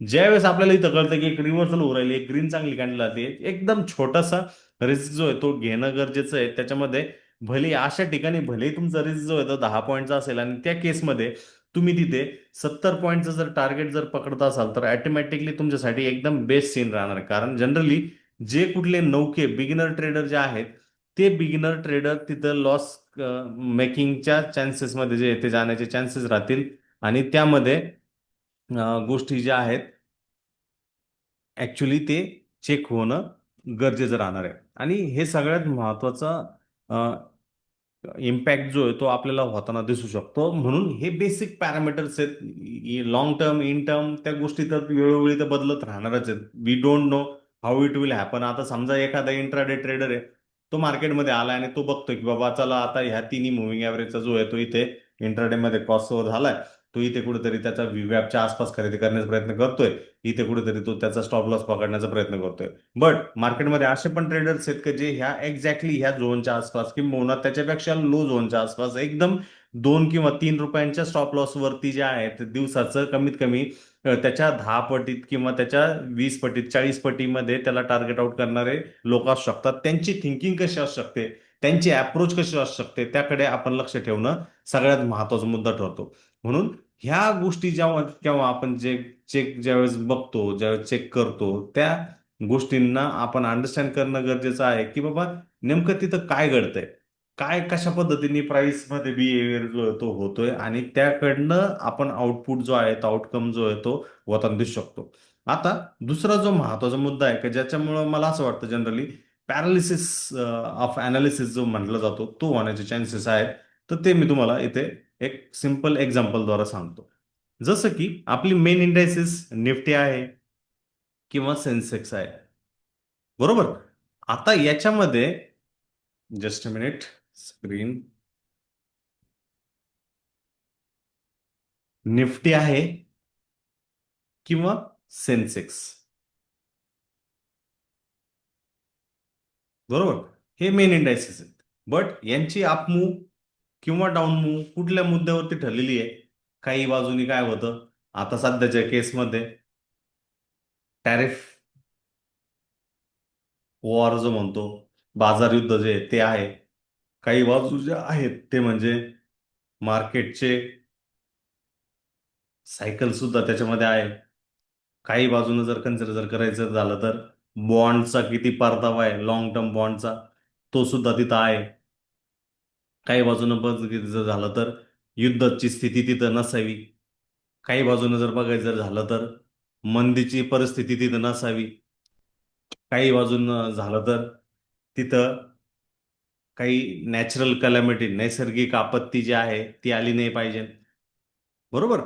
ज्यावेळेस आपल्याला इथं कळतं की एक रिव्हर्सल होऊ राहिली, एक ग्रीन चांगली कॅन्डल आली, एकदम छोटासा रिस्क जो आहे तो घेणं गरजेचं आहे. त्याच्यामध्ये भले अशा ठिकाणी भले तुमचा रिस्क जो आहे तो 10 पॉईंटचा असेल आणि त्या केसमध्ये तुम्ही तिथे 70 पॉईंटचं जर टार्गेट जर पकडत असाल तर ऑटोमॅटिकली तुमच्यासाठी एकदम बेस्ट सीन राहणार आहे. कारण जनरली जे कुठले नौके बिगिनर ट्रेडर जे आहेत ते बिगिनर ट्रेडर तिथं लॉस मेकिंगच्या चान्सेसमध्ये जे आहे ते जाण्याचे चान्सेस राहतील. आणि त्यामध्ये गोष्टी ज्या आहेत ऍक्च्युली ते चेक होणं गरजेचं राहणार आहे. आणि हे सगळ्यात महत्वाचा इम्पॅक्ट जो आहे तो आपल्याला होताना दिसू शकतो. म्हणून हे बेसिक पॅरामीटर्स आहेत. लॉंग टर्म इन टर्म त्या गोष्टी तर वेळोवेळी तर बदलत राहणारच आहेत. We don't know how it will happen. आता समजा एखादा इंट्राडे ट्रेडर आहे, तो मार्केटमध्ये आला आणि तो बघतोय की बाबा चला आता ह्या तिन्ही मुव्हिंग ॲव्हरेजचा जो आहे तो इथे इंट्राडे मध्ये क्रॉस ओव्हर झालाय, तो इथे कुठेतरी त्याचा व्हीवॅपच्या आसपास खरेदी करण्याचा प्रयत्न करतोय, इथे कुठेतरी तो त्याचा स्टॉप लॉस पकडण्याचा प्रयत्न करतोय. बट मार्केटमध्ये असे पण ट्रेडर्स आहेत की जे ह्या एक्झॅक्टली ह्या झोनच्या आसपास किंवा त्याच्यापेक्षा लो झोनच्या आसपास एकदम 2 किंवा 3 रुपयांच्या स्टॉप लॉस वरती जे आहेत दिवसाचं कमीत कमी त्याच्या 10 पटीत किंवा त्याच्या 20 पटीत 40 पटीमध्ये त्याला टार्गेट आउट करणारे लोक असू शकतात. त्यांची थिंकिंग कशी असू शकते, त्यांची अप्रोच कशी असू शकते, त्याकडे आपण लक्ष ठेवणं सगळ्यात महत्वाचा मुद्दा ठरतो. म्हणून ह्या गोष्टी जेव्हा केव्हा आपण जे चेक ज्यावेळेस बघतो, ज्यावेळेस चेक करतो, त्या गोष्टींना आपण अंडरस्टँड करणं गरजेचं आहे की बाबा नेमकं तिथं काय घडतंय, काय कशा पद्धतीने प्राइस मध्ये बिहेवियर जो आहे तो होतोय आणि त्याकडनं आपण आउटपुट जो आहे तो आउटकम जो आहे तो होताना दिसू शकतो. आता दुसरा जो महत्वाचा मुद्दा आहे की ज्याच्यामुळं मला असं वाटतं जनरली पॅरालिसिस ऑफ अनालिसिस जो म्हटला जातो तो होण्याचे चान्सेस आहेत. तर ते मी तुम्हाला इथे एक सिंपल एक्झाम्पलद्वारे सांगतो. जसं की आपली मेन इंडायसिस निफ्टी आहे किंवा सेन्सेक्स आहे, बरोबर. आता याच्यामध्ये just a minute, screen, Nifty आहे किंवा सेन्सेक्स, बरोबर. हे मेन इंडायसिस आहेत. बट यांची अप मूव किंवा डाऊन मूव कुठल्या मुद्द्यावरती ठरलेली आहे. काही बाजूनी काय होतं, आता सध्याच्या केसमध्ये टॅरिफ वॉर जो म्हणतो, बाजार युद्ध जे आहे ते आहे. काही बाजू जे आहेत ते म्हणजे मार्केटचे सायकल सुद्धा त्याच्यामध्ये आहे. काही बाजूनं जर कन्सिडर जर करायचं झालं तर बॉन्डचा किती परतावा आहे लॉंग टर्म बॉन्डचा, तो सुद्धा तिथं आहे. काही बाजूनं बघितलं जर झालं तर युद्धाची स्थिती तिथं नसावी. काही बाजूनं जर बघायचं जर झालं तर मंदीची परिस्थिती तिथं नसावी. काही बाजूनं झालं तर तिथं काही नॅचरल कलॅमिटी, नैसर्गिक आपत्ती जी आहे ती आली नाही पाहिजे, बरोबर.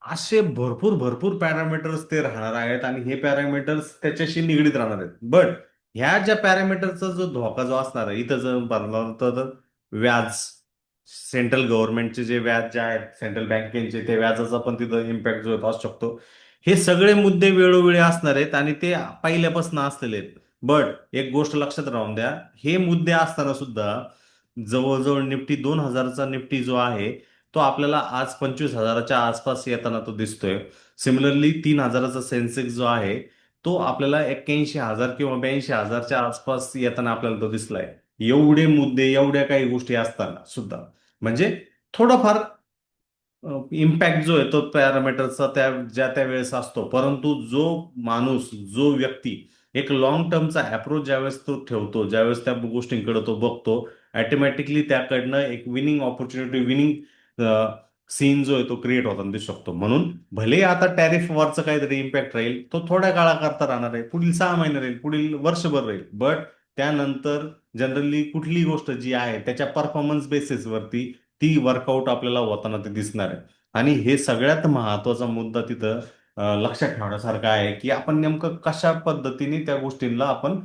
असे भरपूर भरपूर पॅरामीटर्स ते राहणार आहेत आणि हे पॅरामीटर्स त्याच्याशी निगडीत राहणार आहेत. बट ह्या ज्या पॅरामीटरचा जो धोका जो असणार आहे इथं जर बनला तर व्याज, सेंट्रल गव्हर्नमेंटचे जे व्याज जे आहेत सेंट्रल बँकेचे ते व्याजाचा पण तिथं इम्पॅक्ट जो असू शकतो. हे सगळे मुद्दे वेळोवेळी असणार आहेत आणि ते पहिल्यापासून असलेले आहेत. बट एक गोष्ट लक्षात राहून द्या, हे मुद्दे असताना सुद्धा जवळजवळ निफ्टी 2000चा निफ्टी जो आहे तो आपल्याला आज 25,000च्या आसपास येताना तो दिसतोय. सिमिलरली 3,000चा सेन्सेक्स जो आहे तो आपल्याला 81,000 किंवा 82,000च्या आसपास येताना आपल्याला तो दिसलाय. एवढे मुद्दे, एवढ्या काही गोष्टी असताना सुद्धा म्हणजे थोडंफार इम्पॅक्ट जो आहे तो पॅरामीटरचा त्या ज्या त्या वेळेस असतो. परंतु जो माणूस, जो व्यक्ती एक लॉंग टर्मचा अप्रोच ज्यावेळेस तो ठेवतो, ज्यावेळेस त्या गोष्टींकडे तो बघतो, ऑटोमॅटिकली त्याकडनं एक विनिंग ऑपॉर्च्युनिटी, विनिंग सीन जो आहे तो क्रिएट होताना दिसू शकतो. म्हणून भले आता टॅरिफ वरचा काहीतरी इम्पॅक्ट राहील, तो थोड्या काळाकरता राहणार आहे, पुढील 6 महिने राहील, पुढील वर्षभर राहील. बट त्यानंतर जनरली कुठली गोष्ट जी आहे त्याच्या परफॉर्मन्स बेसिसवरती ती वर्कआउट आपल्याला होताना ते दिसणार आहे. आणि हे सगळ्यात महत्वाचा मुद्दा तिथं लक्षात ठेवण्यासारखा आहे की आपण नेमकं कशा पद्धतीने त्या गोष्टींना आपण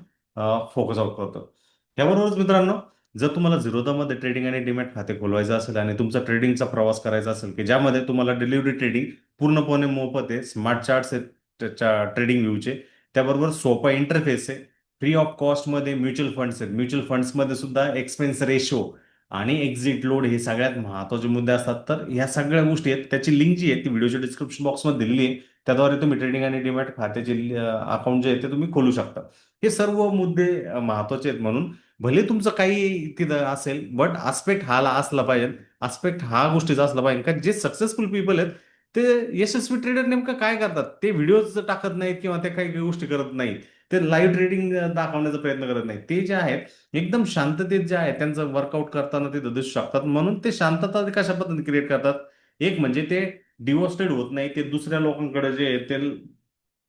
फोकस आउट करतो. त्याबरोबरच मित्रांनो, जर तुम्हाला झिरोधामध्ये ट्रेडिंग आणि डीमॅट खाते खोलवायचं असेल आणि तुमचा ट्रेडिंगचा प्रवास करायचा असेल की ज्यामध्ये तुम्हाला डिलिव्हरी ट्रेडिंग पूर्णपणे मोफत आहे, स्मार्ट चार्ट्स आहेत त्याच्या ट्रेडिंग व्ह्यूचे, त्याबरोबर सोपा इंटरफेस आहे, फ्री ऑफ कॉस्टमध्ये म्युच्युअल फंड्स आहेत, म्युच्युअल फंड्समध्ये सुद्धा एक्सपेन्स रेशो आणि एक्झिट लोड हे सगळ्यात महत्वाचे मुद्दे असतात. तर ह्या सगळ्या गोष्टी आहेत, त्याची लिंक जी आहे ती व्हिडिओच्या डिस्क्रिप्शन बॉक्समध्ये दिलेली आहे. त्याद्वारे तुम्ही ट्रेडिंग आणि डीमॅट खात्याचे अकाउंट जे आहे ते तुम्ही खोलू शकता. हे सर्व मुद्दे महत्वाचे आहेत. म्हणून भले तुमचं काही तिथं असेल बट आस्पेक्ट हा असला पाहिजे, आस्पेक्ट हा गोष्टीचा असला पाहिजे का जे सक्सेसफुल पीपल आहेत ते यशस्वी ट्रेडर नेमकं काय करतात, ते व्हिडिओज टाकत नाहीत किंवा ते काही गोष्टी करत नाहीत, ते लाईव्ह ट्रेडिंग दाखवण्याचा प्रयत्न करत नाहीत. ते जे आहेत एकदम शांततेत जे आहे त्यांचं वर्कआउट करताना ते दिसू शकतात. म्हणून ते शांतता कशा पद्धतीने क्रिएट करतात, एक म्हणजे ते डिवोस्टेड होत नाही, ते दुसऱ्या लोकांकडे जे आहे ते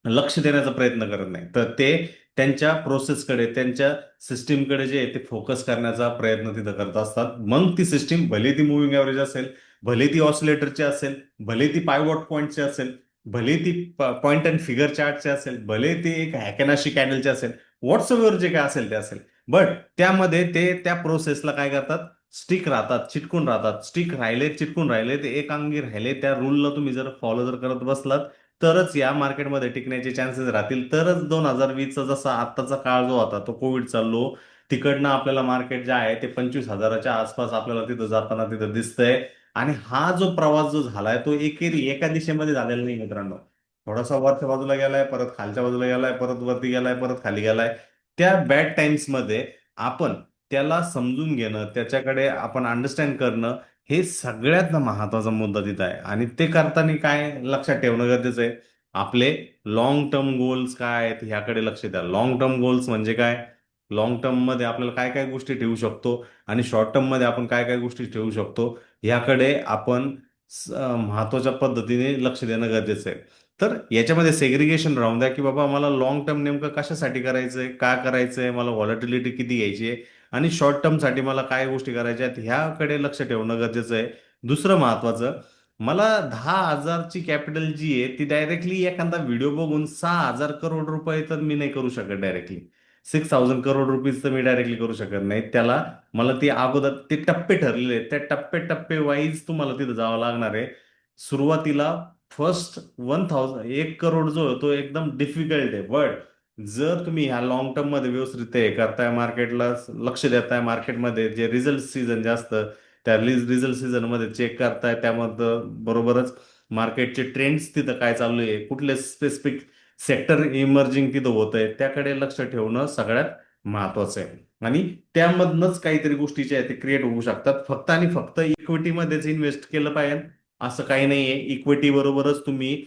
लक्ष देण्याचा प्रयत्न करत नाही, तर ते त्यांच्या प्रोसेसकडे, त्यांच्या सिस्टीमकडे जे आहे ते फोकस करण्याचा प्रयत्न तिथं करत असतात. मग ती सिस्टीम भले ती मुव्हिंग ॲव्हरेज असेल, भले ती ऑसिलेटरची असेल, भले ती पायवॉट पॉईंटची असेल, भले ती पॉइंट अँड फिगर चार्टचे असेल, भले ते एक हॅकेनाशी कॅनलचे असेल, व्हॉट्सअपवर जे काय असेल ते असेल, बट त्यामध्ये ते त्या प्रोसेसला काय करतात, स्टिक राहतात, चिटकून राहतात. स्टिक राहिले, चिटकून राहिले, ते एक अंगी राहिले, त्या रूलला तुम्ही जर फॉलो जर करत बसलात, तरच या मार्केटमध्ये टिकण्याचे चान्सेस राहतील. तरच 2020चा जसा आत्ताचा काळ जो होता तो कोविड चाललो, तिकडनं आपल्याला मार्केट जे आहे ते 25,000च्या आसपास आपल्याला तिथं जाताना तिथं दिसतंय. आणि हा जो प्रवास जो झालाय तो एकेरी एका दिशेमध्ये झालेला नाही मित्रांनो. थोडासा वरच्या बाजूला गेलाय, परत खालच्या बाजूला गेलाय, परत वरती गेलाय, परत खाली गेलाय. त्या बॅड टाइम्स मध्ये आपण त्याला समजून घेणं, त्याच्याकडे आपण अंडरस्टँड करणं, हे सगळ्यात महत्वाचा मुद्दा तिथं आहे. आणि ते करताना काय लक्षात ठेवणं गरजेचं आहे, आपले लॉंग टर्म गोल्स काय आहेत ह्याकडे लक्ष द्या. लॉंग टर्म गोल्स म्हणजे काय, लॉंग टर्म मध्ये आपल्याला काय काय गोष्टी ठेवू शकतो आणि शॉर्ट टर्म मध्ये आपण काय काय गोष्टी ठेवू शकतो, याकडे आपण महत्वाच्या पद्धतीने लक्ष देणं गरजेचं आहे. तर याच्यामध्ये सेग्रिगेशन राहून द्या, की बाबा मला लॉंग टर्म नेमकं कशासाठी करायचंय, का करायचंय, मला व्हॉलॅटिलिटी किती घ्यायची आहे, आणि शॉर्ट टर्म साठी मला काय गोष्टी करायच्या आहेत, ह्याकडे लक्ष ठेवणं गरजेचं आहे. दुसरं महत्वाचं, मला 10,000ची कॅपिटल जी आहे ती डायरेक्टली एखादा व्हिडिओ बघून 6,000 करोड रुपये तर मी नाही करू शकत डायरेक्टली. 6,000 करोड रुपीज तर मी डायरेक्टली करू शकत नाही. त्याला मला ते अगोदर ते टप्पे ठरलेले आहेत, त्या टप्पे टप्पे वाईज तुम्हाला तिथं जावं लागणार आहे. सुरुवातीला फर्स्ट 1,000 1 करोड जो आहे तो एकदम डिफिकल्ट आहे, बट जर तुम्ही ह्या लॉंग टर्म मध्ये व्यवस्थित हे करताय, मार्केटला लक्ष देताय, मार्केटमध्ये जे रिझल्ट सीझन जे असतं त्या रिझल्ट सीझन मध्ये चेक करताय, त्यामध्ये बरोबरच मार्केटचे ट्रेंड्स तिथं काय चालू आहे, कुठले स्पेसिफिक सेक्टर इमर्जिंग तिथं होत आहे, त्याकडे लक्ष ठेवणं सगळ्यात महत्वाचं आहे. आणि त्यामधनच काहीतरी गोष्टी ज्या आहेत ते क्रिएट होऊ शकतात. फक्त आणि फक्त इक्विटीमध्येच इन्व्हेस्ट केलं पाहिजे असं काही नाहीये. इक्विटी बरोबरच तुम्ही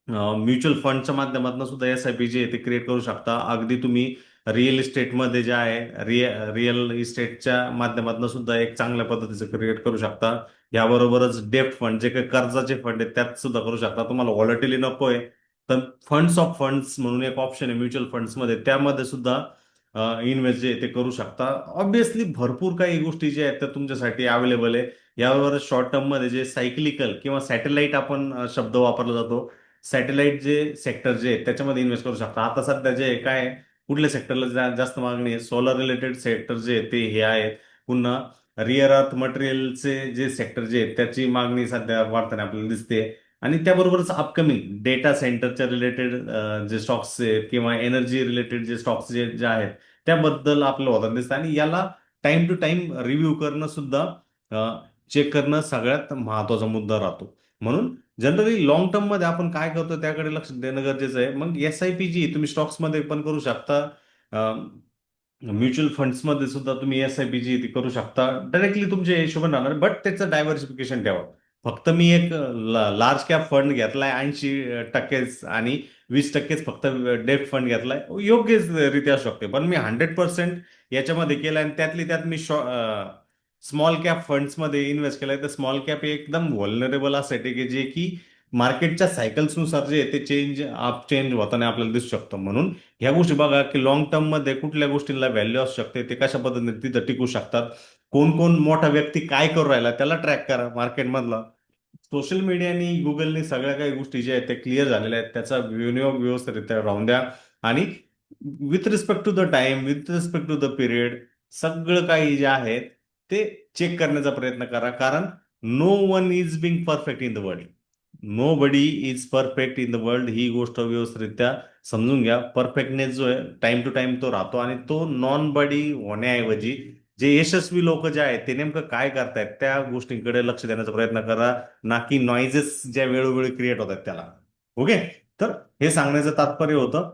म्युच्युअल फंडच्या माध्यमातून सुद्धा एस-आय-पी जे आहे ते क्रिएट करू शकता. अगदी तुम्ही रिअल इस्टेटमध्ये जे आहे, रिअल इस्टेटच्या माध्यमातून सुद्धा एक चांगल्या पद्धतीचं क्रिएट करू शकता. याबरोबरच डेप्ट फंड जे काही कर्जाचे फंड आहेत त्यात सुद्धा करू शकता. तुम्हाला व्हॉलॅटिली नकोय तर फंड्स ऑफ फंड्स म्हणून एक ऑप्शन आहे म्युच्युअल फंड्समध्ये, त्यामध्ये सुद्धा इन्व्हेस्ट जे आहे ते करू शकता. ऑब्विसली भरपूर काही गोष्टी ज्या आहेत त्या तुमच्यासाठी अवेलेबल आहे. यावर शॉर्ट टर्म मध्ये जे सायक्लिकल किंवा सॅटेलाइट आपण शब्द वापरला जातो, सॅटेलाइट जे सेक्टर जे आहे त्याच्यामध्ये इन्व्हेस्ट करू शकता. आता सध्या जे आहे, काय आहे, कुठल्या सेक्टरला जास्त मागणी आहे, सोलर रिलेटेड सेक्टर जे आहे ते हे आहेत. पुन्हा रिअर अर्थ मटेरियलचे जे सेक्टर जे आहेत त्याची मागणी सध्या वाढताना आपल्याला दिसते. आणि त्याबरोबरच अपकमिंग डेटा सेंटरच्या रिलेटेड जे स्टॉक्स आहेत किंवा एनर्जी रिलेटेड जे स्टॉक्स जे आहेत त्याबद्दल आपल्याला होताना दिसतं. आणि याला टाइम टू टाइम रिव्ह्यू करणं सुद्धा, चेक करणं सगळ्यात महत्वाचा मुद्दा राहतो. म्हणून जनरली लॉंग टर्म मध्ये आपण काय करतो त्याकडे लक्ष देणं गरजेचं आहे. मग एस-आय-पी जी तुम्ही स्टॉक्समध्ये पण करू शकता, म्युच्युअल फंड्समध्ये सुद्धा तुम्ही एस-आय-पी जी ती करू शकता. डायरेक्टली तुमच्या हिशोबाने राहणार, बट त्याचं डायव्हर्सिफिकेशन ठेवा. फक्त मी एक लार्ज कॅप फंड घेतलाय 80% आणि 20%च फक्त डेट फंड घेतलाय, योग्य रित्या असू शकते. पण मी 100% याच्यामध्ये केलंय आणि त्यातली त्यात मी स्मॉल कॅप फंड्समध्ये इन्व्हेस्ट केलाय. तर स्मॉल कॅप एकदम व्हलनरेबल असते की जे की मार्केटच्या सायकल्सनुसार जे आहे ते चेंज होताना आपल्याला दिसू शकतं. म्हणून ह्या गोष्टी बघा की लॉंग टर्म मध्ये कुठल्या गोष्टींना व्हॅल्यू असू शकते, ते कशा पद्धतीने तिथं टिकू शकतात, कोण कोण मोठा व्यक्ती काय करू राहिला त्याला ट्रॅक करा मार्केटमधला. सोशल मीडियानी गुगलनी सगळ्या काही गोष्टी ज्या आहेत त्या क्लिअर झालेल्या आहेत, त्याचा विनियोग व्यवस्थितरित्या राहून द्या. आणि with respect to the time, with respect to the period, सगळं काही जे आहे ते चेक करण्याचा प्रयत्न करा. कारण no one is being perfect in the world, nobody is perfect in the world, ही गोष्ट व्यवस्थितरित्या समजून घ्या. परफेक्टनेस जो आहे टाइम टू टाइम तो राहतो, आणि तो नॉन बडी होण्याऐवजी जे यशस्वी लोक जे आहेत ते नेमकं काय करतायत त्या गोष्टींकडे लक्ष देण्याचा प्रयत्न करा, ना की नॉइजेस ज्या वेळोवेळी क्रिएट होतात त्याला. ओके. तर हे सांगण्याचं तात्पर्य होतं